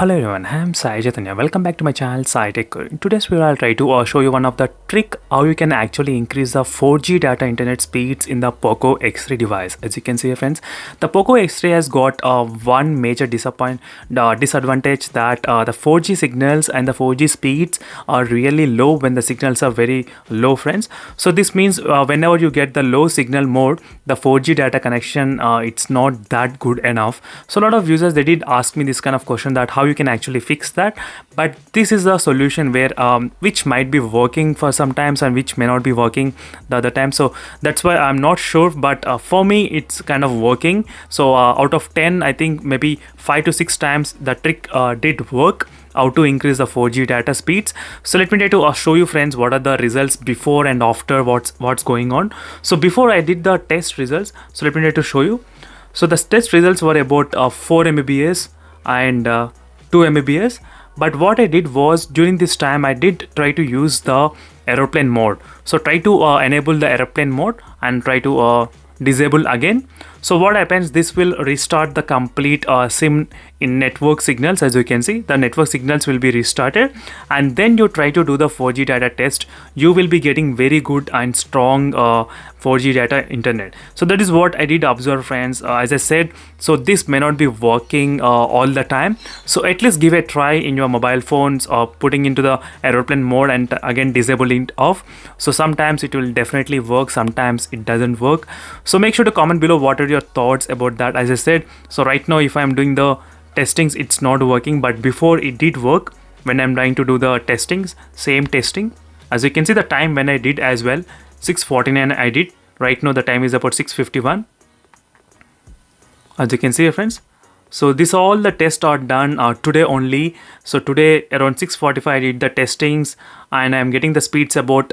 Hello everyone, I am Sai Chaitanya. Welcome back to my channel Sai Tech. In today's video, I'll try to show you one of the trick how you can actually increase the 4G data internet speeds in the Poco X3 device. As you can see, friends, the Poco X3 has got one major disadvantage that the 4G signals and the 4G speeds are really low when the signals are very low, friends. So this means whenever you get the low signal mode, the 4G data connection it's not that good enough. So a lot of users, they did ask me this kind of question that how you can actually fix that, but this is a solution where which might be working for some times and which may not be working the other time. So that's why I'm not sure, but for me it's kind of working. So out of 10, I think maybe 5 to 6 times the trick did work, how to increase the 4G data speeds. So let me try to show you, friends, what are the results before and after, what's going on. So before I did the test results, so let me try to show you. So the test results were about 4 Mbps and 2 Mbps, but what I did was during this time I did try to use the aeroplane mode. So try to enable the aeroplane mode and try to disable again. So what happens, this will restart the complete SIM in network signals. As you can see, the network signals will be restarted, and then you try to do the 4G data test. You will be getting very good and strong 4G data internet. So that is what I did observe, friends. As I said, so this may not be working all the time, so at least give a try in your mobile phones or putting into the aeroplane mode and again disabling it off. So sometimes it will definitely work, sometimes it doesn't work. So make sure to comment below what are your thoughts about that. As I said, so right now if I'm doing the testings, it's not working, but before it did work when I'm trying to do the testings, same testing. As you can see, the time when I did as well, 6:49 I did. Right now the time is about 6:51. As you can see, friends, so this all the tests are done today only. So today around 6:45 I did the testings, and I'm getting the speeds about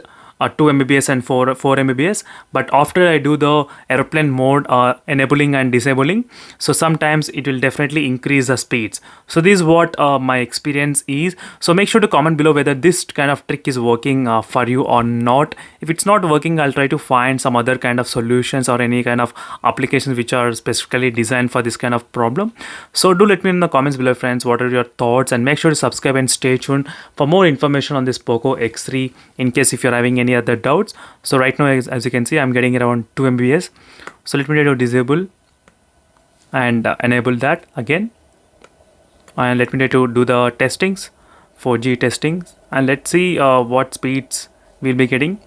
2 Mbps and 4 Mbps. But after I do the aeroplane mode enabling and disabling, so sometimes it will definitely increase the speeds. So this is what my experience is. So make sure to comment below whether this kind of trick is working for you or not. If it's not working, I'll try to find some other kind of solutions or any kind of applications which are specifically designed for this kind of problem. So do let me know in the comments below, friends, what are your thoughts, and make sure to subscribe and stay tuned for more information on this Poco X3 in case if you're having any other doubts. So right now, as you can see, I'm getting around 2 Mbps. So let me try to disable and enable that again, and let me try to do the testings, 4G testings, and let's see what speeds we'll be getting.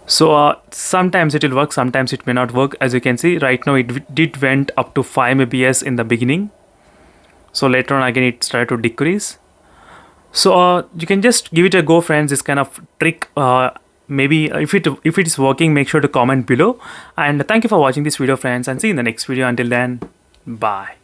So sometimes it will work, sometimes it may not work. As you can see, right now it did went up to 5 Mbps in the beginning. So later on again it started to decrease. So you can just give it a go, friends, this kind of trick. Maybe if it is working, make sure to comment below. And thank you for watching this video, friends, and see you in the next video. Until then, bye.